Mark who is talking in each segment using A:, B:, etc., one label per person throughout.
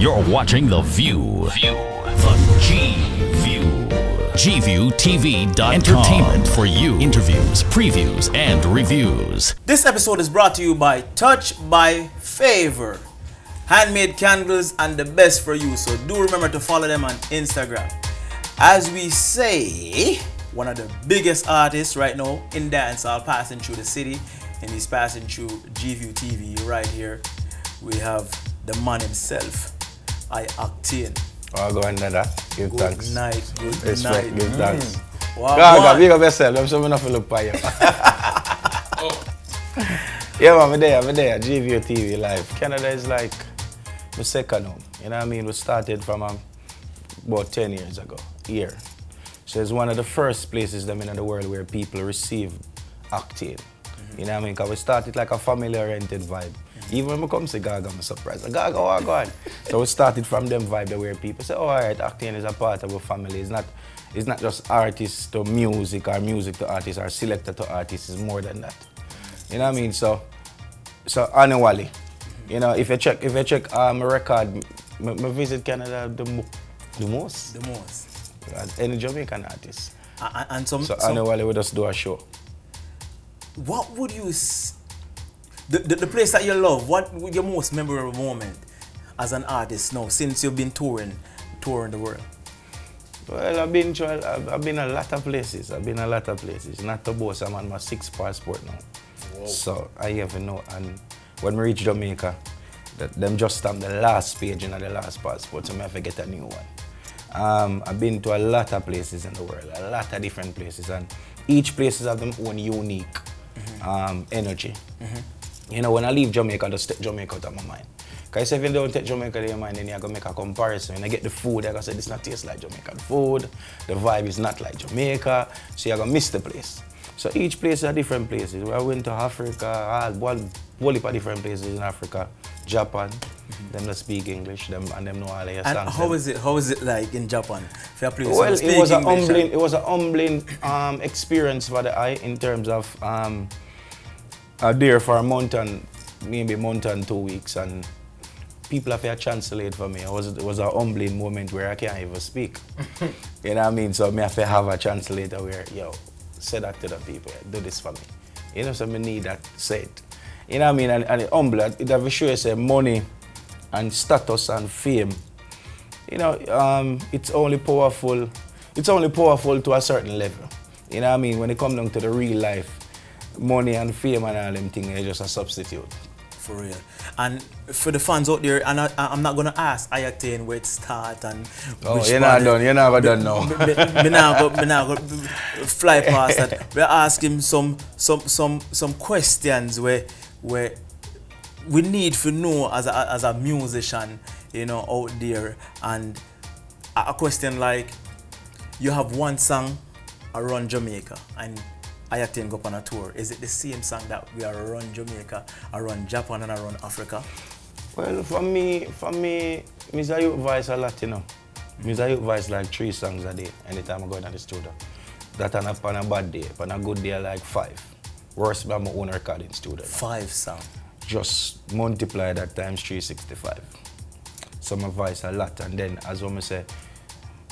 A: You're watching The View. The G-View. GViewTV.com. Entertainment for you. Interviews, previews, and reviews.
B: This episode is brought to you by Touch by Favor. Handmade candles and the best for you. So do remember to follow them on Instagram. As we say, one of the biggest artists right now in dancehall passing through the city, and he's passing through GView TV right here. We have the man himself, I-Octane.
C: Oh, go on that. Give thanks.
B: Good night. Good
C: Respect,
B: night.
C: give thanks.
B: Wow,
C: God, big up yourself. I'm sure enough to look by you. Yeah, man, I'm there. GView TV live. Canada is like my second home. You know what I mean? We started from about 10 years ago, here. So it's one of the first places in the world where people receive Octane. You know what I mean? Because we started like a family-oriented vibe. Even when we come to Gaga, I'm surprised. Gaga, oh God. So we started from them vibe where people say, oh, all right, Octane is a part of our family. It's not just artists to music or music to artists or selector to artists. It's more than that. You know what I mean? So annually, you know, if you check my record, I visit Canada the most.
B: The most.
C: Any Jamaican artist.
B: And
C: so annually we just do a show.
B: What would you, the place that you love, what would your most memorable moment as an artist now, since you've been touring the world?
C: Well, I've been a lot of places. Not to boast, I'm on my 6th passport now. Whoa. So I even know, and when we reach Jamaica, them just stamped the last page in the last passport, so I have to get a new one. I've been to a lot of places in the world, a lot of different places, and each place has their own unique energy. You know, when I leave Jamaica, I just take Jamaica out of my mind. Because if you don't take Jamaica out of your mind, then you're going to make a comparison. When I get the food, I'm going to say, this not taste like Jamaican food. The vibe is not like Jamaica. So you're going to miss the place. So each place are different places. I went to Africa, one whole heap of different places in Africa. Japan, them that speak English, and them know all your songs.
B: And how is it like in Japan?
C: Well, it was a humbling experience for the eye in terms of there for a month and maybe 2 weeks, and people have to translate for me. It was a humbling moment where I can't even speak. You know what I mean? So I have to have a translator where, yo, say that to the people, do this for me. You know, so I need that said. You know what I mean? And it humble, it have to show you say money and status and fame. You know, it's only powerful to a certain level. You know what I mean? When it comes down to the real life, money and fame and all them things are just a substitute.
B: For real. And for the fans out there, and I'm not going to ask I-Octane where it start and
C: oh, you're not done. You're never done now.
B: Me now go fly past that. We're asking some questions where we need to know as a musician, you know, out there. And a question like, you have one song around Jamaica and I-Octane go up on a tour. Is it the same song that we are around Jamaica, around Japan and around Africa?
C: Well, for me, Mr. Youth voice a lot, you know. Mr. Youth voice like 3 songs a day anytime I go into the studio. That on a bad day, on a good day like 5. Worse by my own recording studio.
B: 5 songs.
C: Just multiply that times 365. So my voice a lot, and then as I say,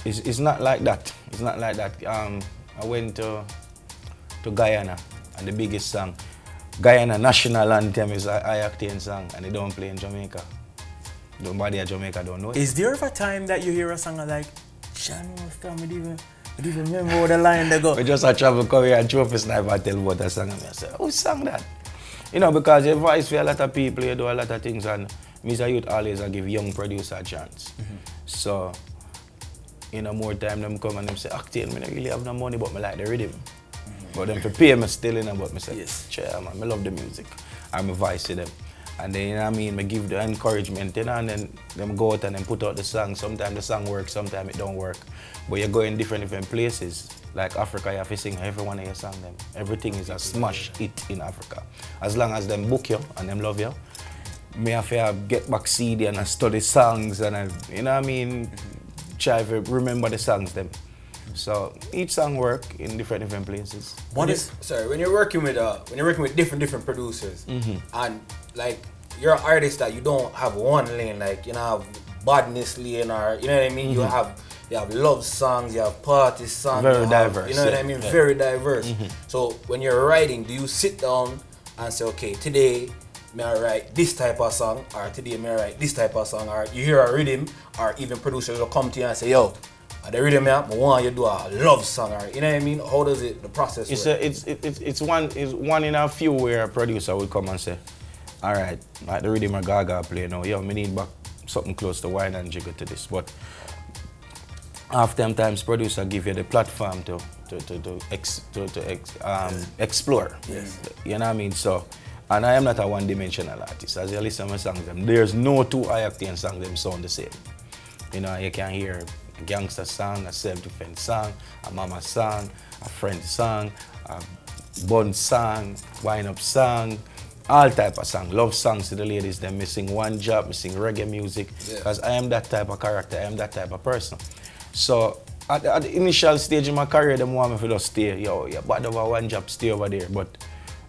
C: it's not like that. It's not like that. I went to Guyana, and the biggest song, Guyana national anthem is I-Octane song, and they don't play in Jamaica. Nobody in Jamaica don't know it.
B: Is there ever a time that you hear a song like, Shan, I don't even remember what the line they go?
C: We just a travel career and trophy sniper and tell about a song, and I say, who sang that? You know, because your voice for a lot of people, you do a lot of things, and Mr. Youth always give young producer a chance. So, you know, more time them come and them say, Octane, I don't really have no money, but I like the rhythm. But them to pay me still in, but I say, yes, chair, man, I love the music. I'm a voice to them. And then, you know what I mean, I give the encouragement, you know, and then them go out and then put out the song. Sometimes the song works, sometimes it don't work. But you go in different places. Like Africa, you have to sing every one of your songs. Everything is a smash hit in Africa. As long as them book you and them love you, me have to get back CD and I study songs and you know what I mean, try to remember the songs them. So each song work in different places.
D: When you're working with different producers, and like you're an artist that you don't have one lane, like you know have badness lane, or you know what I mean. You have love songs, you have party songs.
C: Very diverse.
D: You know what I mean. Very diverse. So when you're writing, do you sit down and say, okay, today may I write this type of song, or today may I write this type of song, or you hear a rhythm, or even producers will come to you and say, yo, the rhythm, I want you to do a love song, or you know what I mean? How does the process work?
C: It's one in a few where a producer will come and say, all right, like the rhythm of Gaga play now, yo, me need back something close to wine and jiggle to this. But oftentimes producer give you the platform to explore.
B: Yes.
C: You know what I mean? So, and I am not a one-dimensional artist. As you listen to my songs, there's no two I-Octane songs them sound the same. You know, you can hear a gangster song, a self-defense song, a mama song, a friend song, a bun song, wind-up song, all type of song. Love songs to the ladies, them missing one job, missing reggae music, because I am that type of character, I am that type of person. So at the initial stage of my career, them want me to just stay, yo, you bad over one job, stay over there. But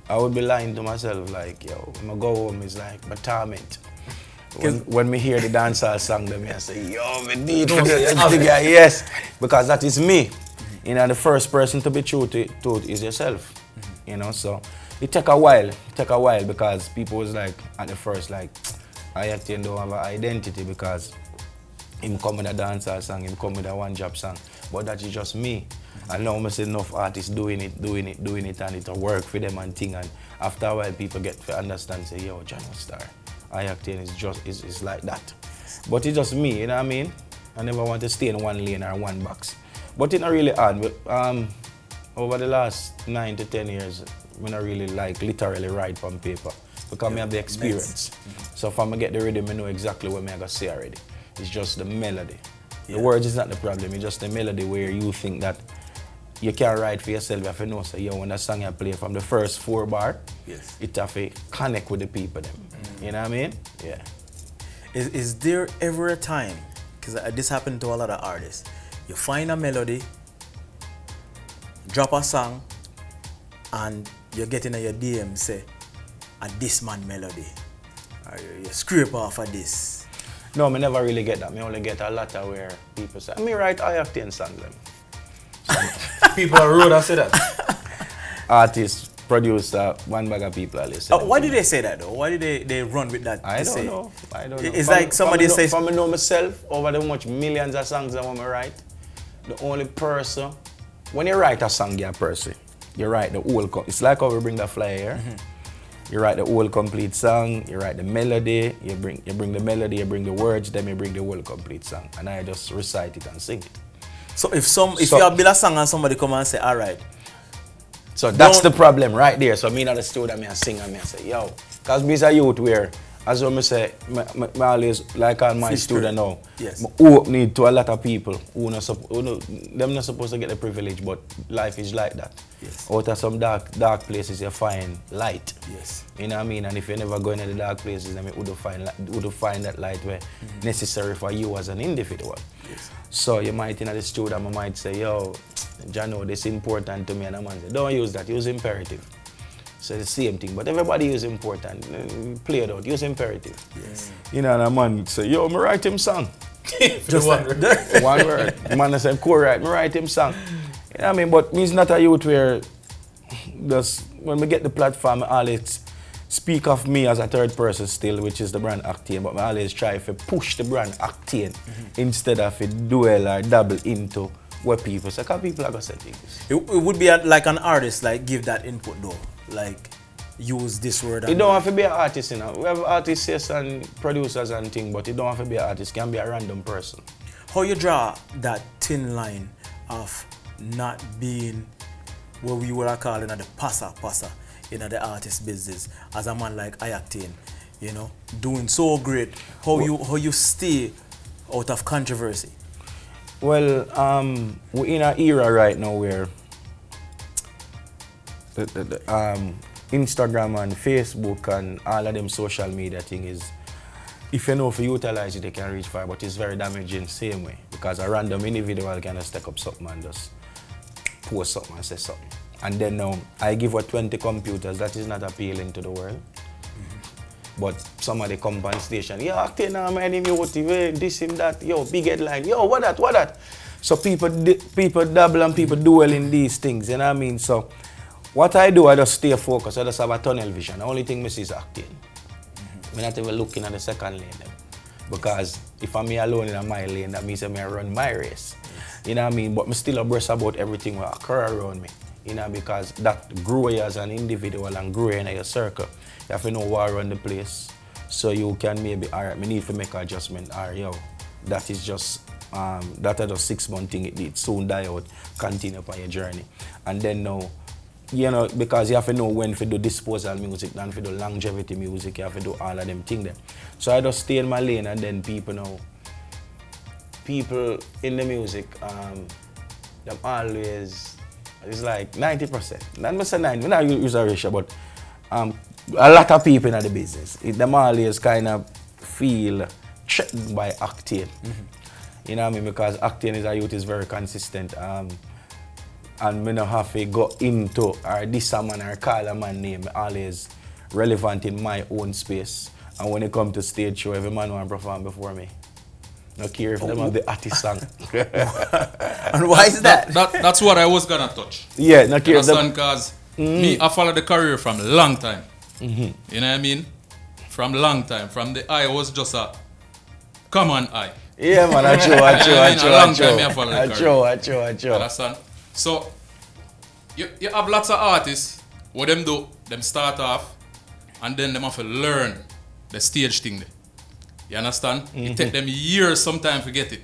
C: I would be lying to myself, like, yo, when I go home, it's like my torment. When me hear the dancehall song, them I say, yo, me need to do that. Yes, because that is me. You know, the first person to be true to it is yourself. You know, so it take a while. Because people was like, at the first, like, I-Octane don't have an identity because him come with a dancehall song, him come with a one job song. But that is just me. And now I see enough artists doing it, and it work for them and thing. And after a while, people get to understand, say, yo, John Star, I-Octane is like that. But it's just me, you know what I mean? I never want to stay in one lane or one box. But it's not really hard. But, over the last 9 to 10 years, I don't really like literally write on paper because I have the experience. So if I get the rhythm, I know exactly what I'm going to say already. It's just the melody. The words is not the problem, it's just the melody where you think that you can't write for yourself. You have to know, so yo, when that song you play from the first 4 bar, it have to connect with the people. You know what I mean? Yeah.
B: Is there ever a time, because this happened to a lot of artists, you find a melody, drop a song, and you get in your DM, say, a this man melody, or you scrape off of this?
C: No, I never really get that. I only get a lot of where people say, me write I-Octane songs.
D: People are rude, I say that.
C: Artists, producer, one bag of people are listening.
B: Why do they say that though? Why do they run with that?
C: I don't know.
B: It's like somebody says...
C: From I know myself, over the much millions of songs I want to write, the only person, when you write a song, you're a person, you write the whole, it's like how we bring the flyer here. You write the whole complete song, you write the melody, you bring the melody, you bring the words, then you bring the whole complete song. And I just recite it and sing it.
B: So if you have built a song and somebody come and say, all right.
C: So that's the problem right there. So me not the studio, me I sing and me I say, yo. Because me is a youth where, as I say, I always, like on my student now,
B: yes.
C: I open to a lot of people who not supposed to get the privilege, but life is like that.
B: Yes.
C: Out of some dark places you find light.
B: Yes.
C: You know what I mean? And if you never go into the dark places, then you would find that light where necessary for you as an individual.
B: Yes.
C: So you might in the studio, I might say, yo, Jano, this is important to me, and I might say, don't use that, use imperative. So the same thing, but everybody use important. Play it out, use imperative.
B: Yes.
C: You know, and a man say, yo, me write him song.
D: Just one word.
C: One word. The man say, co-write, me write him song. You know what I mean? But me's not a youth where just when we get the platform, I always speak of me as a third person still, which is the brand Octane, but I always try to push the brand Octane instead of a duel or double into what people say. Because people are going to say things.
B: It would be like an artist, like give that input though. Like use this word.
C: You don't have to be an artist, you know. We have artists yes, and producers and things, but you don't have to be an artist. You can be a random person.
B: How you draw that thin line of not being what we would call the passer in the artist business as a man like I-Octane, you know, doing so great. How you stay out of controversy?
C: Well, we're in an era right now where Instagram and Facebook and all of them social media thing is, if you know if you utilize it, they can reach far, but it's very damaging same way because a random individual can just take up something and just post something and say something. And then now, I give her 20 computers, that is not appealing to the world. But somebody come on station, yo, Octane, I'm him youth, this, him, that, yo, big headline, yo, what that? So people dabble and people dwell in these things, you know what I mean? So what I do, I just stay focused, I just have a tunnel vision. The only thing I see is Octane. I'm not even looking at the second lane. Because if I'm alone in my lane, that means I run my race. You know what I mean? But I'm still abreast about everything that occurs around me. You know, because that grow you as an individual and grow in your circle. You have to know what around the place. So you can maybe, all right, I need to make an adjustment. Or, yo, that is just, that is just 6 month thing, it soon die out, continue upon your journey. And then now, you know, because you have to know when to do disposal music, then to do longevity music, you have to do all of them things there. So I just stay in my lane and then people in the music, them always, it's like 90%. Not me say 90, we not use a ratio, but a lot of people in the business, them always kind of feel threatened by Octane. You know what I mean? Because Octane is a youth is very consistent. And me not have to go into or this a man or call a man name. always relevant in my own space. And when it comes to stage show, every man want to perform before me. No care if them have the artist song.
B: And why is that?
E: That's what I was gonna touch.
C: Yeah, no care.
E: Because me, I follow the career from a long time. You know what I mean? From long time. From the eye was just a common eye.
C: Yeah, man, I true.
E: Understand? So, you have lots of artists, what them do, them start off, and then them have to learn the stage thing there. You understand? It take them years sometimes to get it.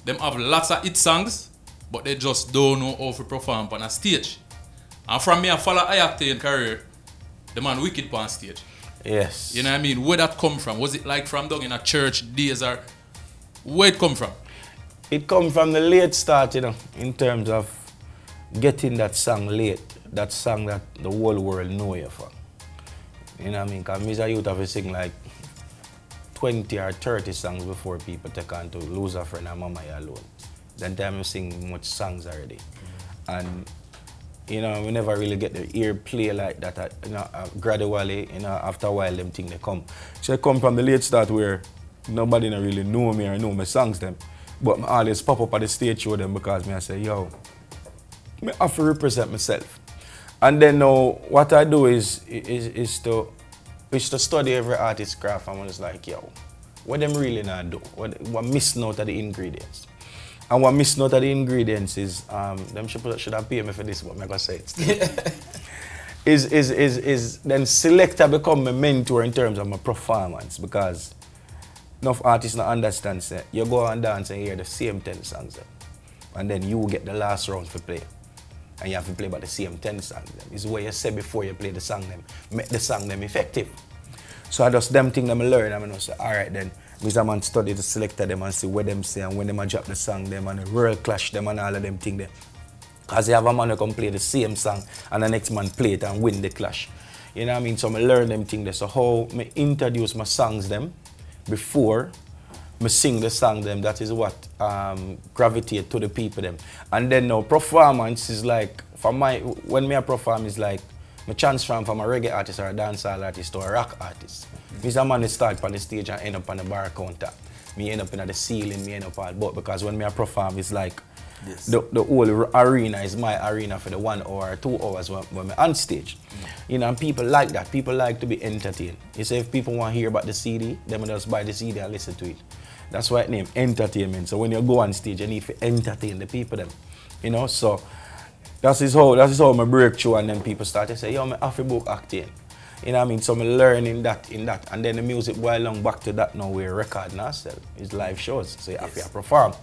E: Them have lots of hit songs, but they just don't know how to perform on a stage. And from me, I follow I-Octane career, the man wicked on stage.
C: Yes.
E: You know what I mean? Where that come from? Was it like from down in a church days, or where it come from?
C: It come from the late start, you know, in terms of getting that song late, that song that the whole world know you for. You know what I mean? Because me as a youth have to sing like 20 or 30 songs before people take on to Lose a Friend and Mama You Alone. Then time I sing much songs already. And you know, we never really get the ear play like that, you know, gradually, you know, after a while them things they come. So I come from the late start where nobody don't really know me or know my songs them. But I always pop up at the stage show them because I say, yo, I have to represent myself. And then now what I do is to study every artist's craft, and I was like, yo, what them really not do? What missing out of the ingredients? And what missing out of the ingredients is them should have paid me for this, but I'm gonna say it. is then selector become my mentor in terms of my performance, because enough artists not understand say you go and dance and hear the same 10 songs then, and then you get the last round to play. And you have to play about the same 10 songs. It's what you said before you play the song them, make the song them effective. So I just them thing them I learn, and I say, all right then, Mr. Man study the selector them and see what them say and when them drop the song them and the world clash them and all of them thing there. Because you have a man who can play the same song and the next man play it and win the clash. You know what I mean? So I learn them thing there. So how I introduce my songs them before I sing the song them, that is what gravitate to the people them. And then now performance is like, for my, when me perform is like, I transform from a reggae artist or a dancehall artist to a rock artist. Mr. Man start on the stage and end up on the bar counter. Me end up in the ceiling, me end up all but because when me perform it's like the whole arena is my arena for the 1 hour or 2 hours when I'm on stage. You know, and people like that. People like to be entertained. You say if people want to hear about the CD, they will just buy the CD and listen to it. That's why it's named entertainment. So when you go on stage, you need to entertain the people them. You know, so that is how I break through, and then people start to say, yo, I have to book Octane. You know what I mean? So I'm learning that in that. And then the music boy along back to that now we're recording ourselves. It's live shows. So you have to perform.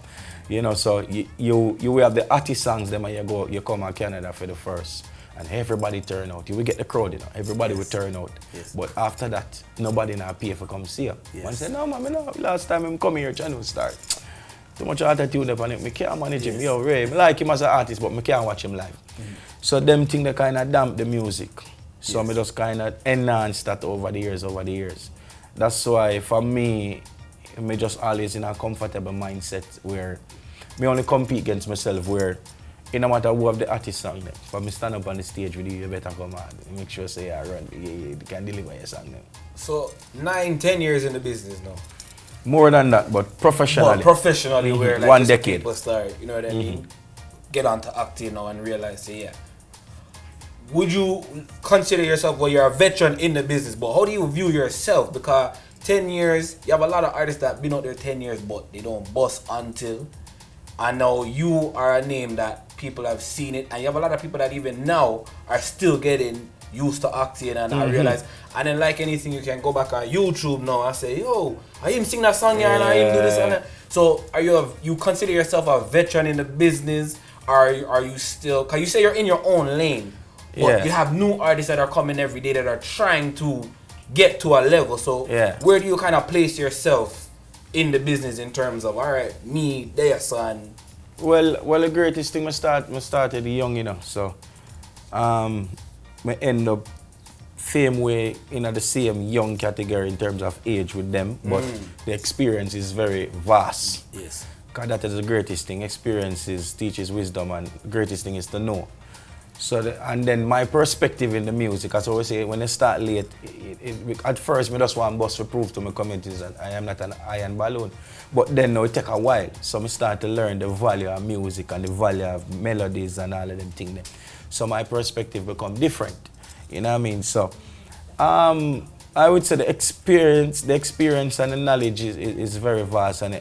C: You know, so you have the artist songs them and you come to Canada for the first. And everybody turn out. You will get the crowd, you know. Everybody will turn out. But after that, nobody now pay for come see you. One say, no man, no. Last time I come here, channel start. Too much attitude upon it. I can't manage him. Yo, Ray, I like him as an artist, but I can't watch him live. So them things they kind of damp the music. So I just kind of enhance that over the years. That's why for me, I just always in a comfortable mindset where I only compete against myself where no matter who have the artist song them, for me stand up on the stage with you, you better come on. Make sure say run, you can deliver your song them.
D: So 9-10 years in the business now.
C: More than that, but professionally.
D: But professionally, where like
C: one
D: just
C: decade.
D: people start, you know what I mean? Get onto acting now and realize, say, yeah. Would you consider yourself, well, you're a veteran in the business, but how do you view yourself? Because 10 years, you have a lot of artists that have been out there 10 years, but they don't bust until. And now you are a name that people have seen it, and you have a lot of people that even now are still getting used to acting, and I realize, and then like anything, you can go back on YouTube now and say, yo, I even sing that song here, and I even do this and that. So are you consider yourself a veteran in the business, or are you still, because you say you're in your own lane, but you have new artists that are coming every day that are trying to get to a level, so where do you kind of place yourself in the business in terms of, all right, me, there, son?
C: Well, the greatest thing I started young, you know, so I end up same way in the same young category in terms of age with them, but the experience is very vast.
B: Yes.
C: Because that is the greatest thing. Experiences teaches wisdom, and the greatest thing is to know. So, and then my perspective in the music, as I always say, when I start late, at first I just want bust to prove to my communities that I am not an iron balloon. But then now it take a while, so I start to learn the value of music and the value of melodies and all of them things. So my perspective become different, you know what I mean? So I would say the experience and the knowledge is very vast, and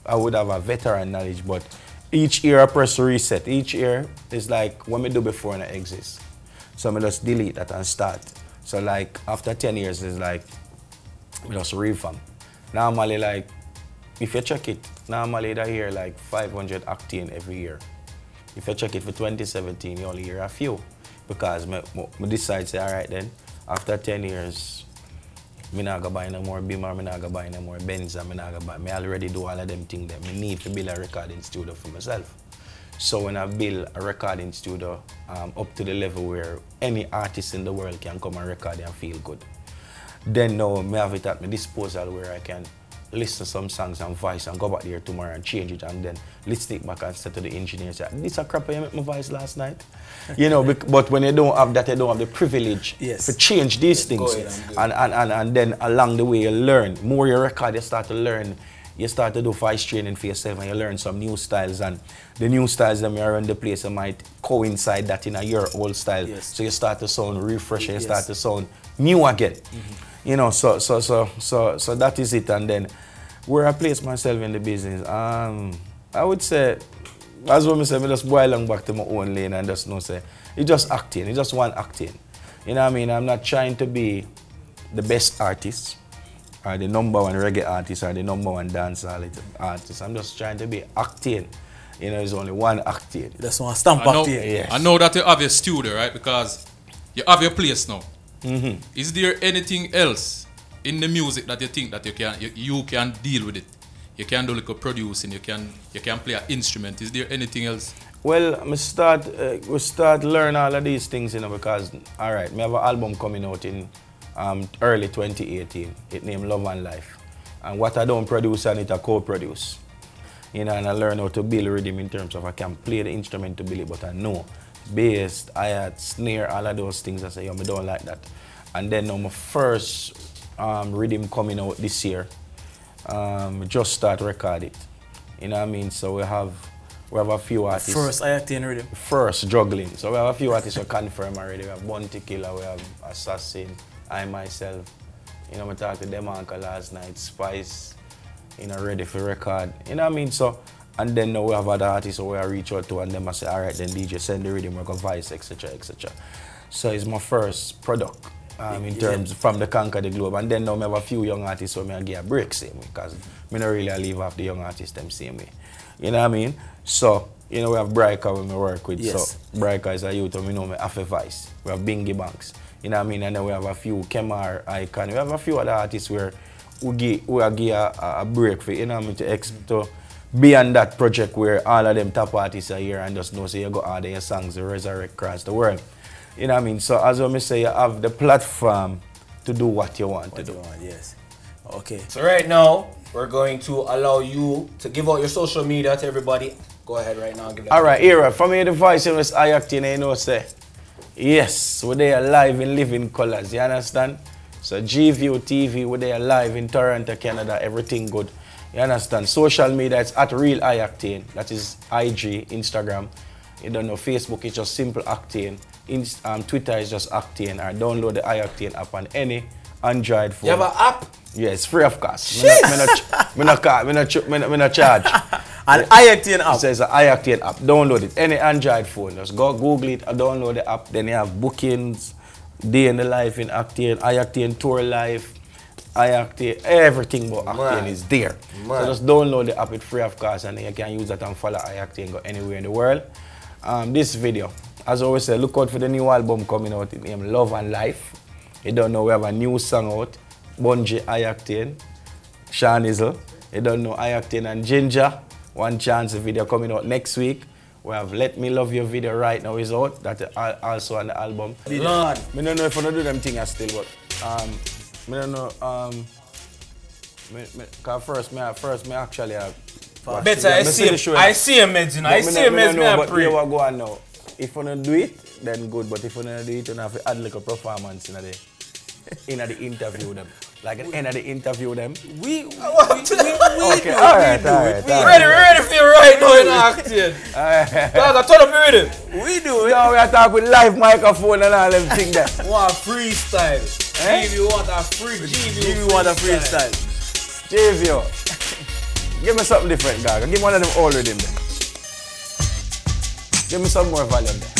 C: I would have a veteran knowledge, but each year I press reset. Each year is like what I do before and it exists. So I just delete that and start. So like after 10 years it's like we just revamp. Normally like if you check it, normally I hear like 500 Octane every year. If you check it for 2017, you only hear a few. Because I decide say, all right then, after 10 years, I'm not going to buy no more Beamer, I'm not going to buy no more Benz, I'm not going to buy. I already do all of them things that I need to build a recording studio for myself. So when I build a recording studio up to the level where any artist in the world can come and record and feel good, then now I have it at my disposal where I can listen to some songs and voice and go back there tomorrow and change it, and then listen it back and say to the engineer, say, this a crap I made my voice last night. You know, but when you don't have that, you don't have the privilege to change these things. And then along the way you learn. More you record, you start to learn. You start to do voice training for yourself and you learn some new styles, and the new styles that are around the place, you might coincide that in your old style. So you start to sound refresh, you start to sound new again. You know, so that is it. And then where I place myself in the business, I would say, as what I say, I just boil on back to my own lane and just know say, it's just acting, it's just one acting. You know what I mean? I'm not trying to be the best artist or the #1 reggae artist or the #1 dancehall artist. I'm just trying to be acting. You know, there's only one acting.
B: That's one stamp acting.
C: Yes.
E: I know that you have your studio, right? Because you have your place now. Is there anything else in the music that you think that you can deal with it? You can do like a producing, you can play an instrument. Is there anything else?
C: Well, we start learn all of these things, you know, because all right, we have an album coming out in early 2018. It named Love and Life, and what I don't produce and it I co-produce. You know, and I learn how to build rhythm in terms of I can play the instrument to build it, but I know bass, hi-hat, snare, all of those things. I say, yo, I don't like that. And then now my first rhythm coming out this year, just start record it. You know what I mean? So we have a few artists.
B: First I-Octane rhythm.
C: First juggling. So we have a few artists who confirm already. We have Bounty Killer, we have Assassin, I myself. You know, I talked to them uncle last night, Spice, you know, ready for record. You know what I mean? So, and then now we have other artists who I reach out to and them I say, all right, then DJ send the rhythm, we go voice, etc., etc. So it's my first product in terms from the Conquer the Globe. And then now I have a few young artists who I give a break same way, because I don't really leave off the young artists them same way. You know what I mean? So, you know, we have Bryka who we work with. So Bryka is a youth who we know me have a voice. We have Bingy Banks. You know what I mean? And then we have a few Kemar, Icon. We have a few other artists where we give a break for, you know what I mean, to be on that project where all of them top artists are here and just know, so you go order your songs to resurrect across the world. You know what I mean? So as I say, you have the platform to do what you want to do.
B: Yes. Okay.
D: So right now, we're going to allow you to give out your social media to everybody. Go ahead right now and give that.
C: All right, here, from here the voice in I-Octane, you know, say, yes, we're there live in living colors, you understand? So GView TV, we're there live in Toronto, Canada, everything good. You understand? Social media, it's at Real I-Octane. That is IG, Instagram. You don't know, Facebook, it's just simple Octane. Twitter is just Octane. Or download the I-Octane app on any Android phone.
D: You have an app?
C: Yeah, it's free of cost. Me no charge.
B: An I-Octane app.
C: It says an I-Octane app. Download it. Any Android phone. Just go Google it or download the app. Then you have bookings, day in the life in Octane, I-Octane tour life, I-Octane, everything about Octane is there. So just download the app, it's free of cost, and then you can use that and follow I-Octane, go anywhere in the world. This video, as I always say, look out for the new album coming out named Love and Life. You don't know, we have a new song out, Bungie, I-Octane, Sean Izzle. You don't know, I-Octane and Ginger. One Chance video coming out next week. We have Let Me Love You video right now is out. That's also on the album.
D: Lord.
C: I don't know if I don't do them things still, but I don't know. Cause first me actually have.
D: Better I see him, meds. I see him, meds.
C: But here we go on now. If you don't do it, then good. But if you don't do it, you have to add like a performance in the interview them. Like at the end of the interview them.
B: We
C: Okay,
D: Ready for you right now in Octane. Dog, I told him ready.
B: We do it.
C: No, we are talking with live microphone and all them things there.
D: Want freestyle. GView want a free
B: GView want a freestyle.
C: GView, give me something different, dog. Give me one of them old rhythm there. Give me some more volume there.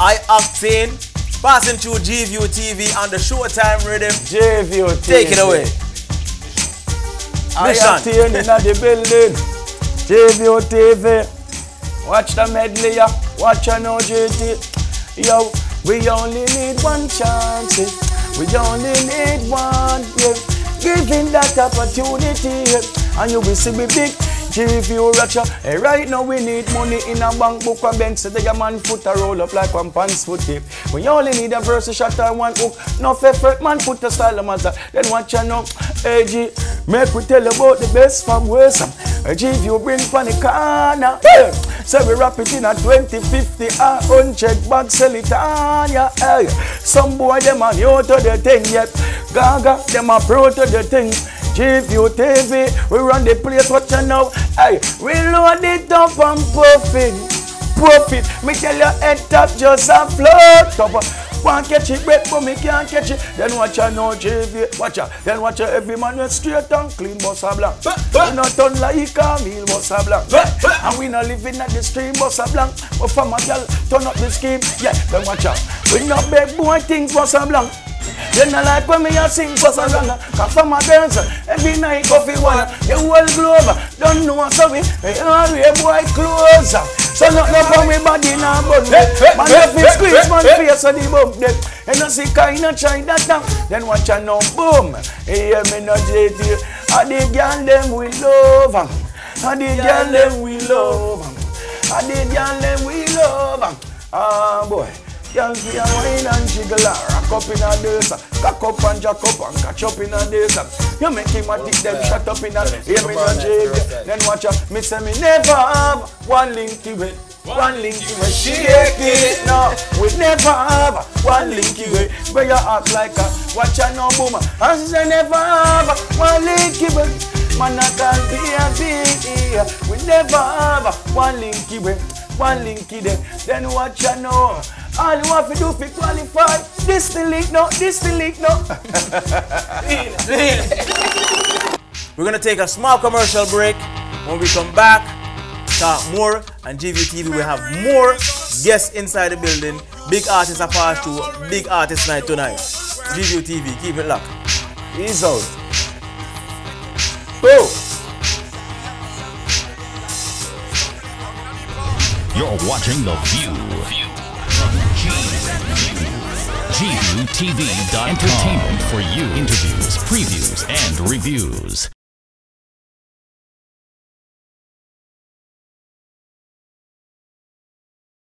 B: I-Octane, passing through GView TV on the Showtime rhythm.
C: GView TV.
B: Take it away.
C: I-Octane in the building. GView TV. Watch the medley, yeah. Watch an OJT. Yo, we only need one chance. We only need one. Yeah. Giving that opportunity. And you will see me big. GView Ratcha. Hey, right now we need money in a bank book or bench. So the man foot a roll up like one pants foot tip. We only need a verse shot or one hook. No effort, man put a style of master. Then watch you know. Hey G, make we tell about the best from Wesam. GView bring pan the corner. Hey. So we wrap it in a 20, 50, 100 bag, sell it on ya. Hey. Some boy them are new to the thing yet. Gaga, them are pro to the thing. GView TV, we run the place, what you know? Hey, we load it up and profit. Me tell you, head top just a float up. Want catch it, but me can't catch it. Then watch you know, GView, watch ya. Then watch you, every man is straight and clean, boss a blank. We not turn like a meal, boss a blank. And we not living at the stream, boss a blank. But for my girl, turn up the scheme. Yeah, then watch ya. We not beg boy things, boss a blank. You not like when me a sing for so long. Cause for my girls, every night coffee one. The whole globe, don't know so we wear boy clothes. So not no for me body now but man if it squeeze man face on the bump them. You know see kind of try that down. Then watch you now boom. Hear me no JT. A the girl them we love. A the girl them we love. A the girl them we love. Ah boy. Y'all see a wine and jiggle and rock up in a dance. Cock up and jack up and catch up in a dance. You make him a tick them shut up in a hear me no jig. Then watch out, me say me never have one linky way. One linky way, shake it. No, we never have one linky way. Where you act like a watch out no boomer. I say never have one linky way. Man I can't be a big. We never have one linky way. One linky there. Then watch out no. All you have to do to qualify. This the league no, this the league no.
B: We're gonna take a small commercial break. When we come back, talk more. And GView TV will have more guests inside the building. Big artists are passed through. Big artist night tonight. GView TV, keep it locked.
C: He's out. Boom.
A: You're watching The View. GView TV. Entertainment for you. Interviews, previews, and reviews.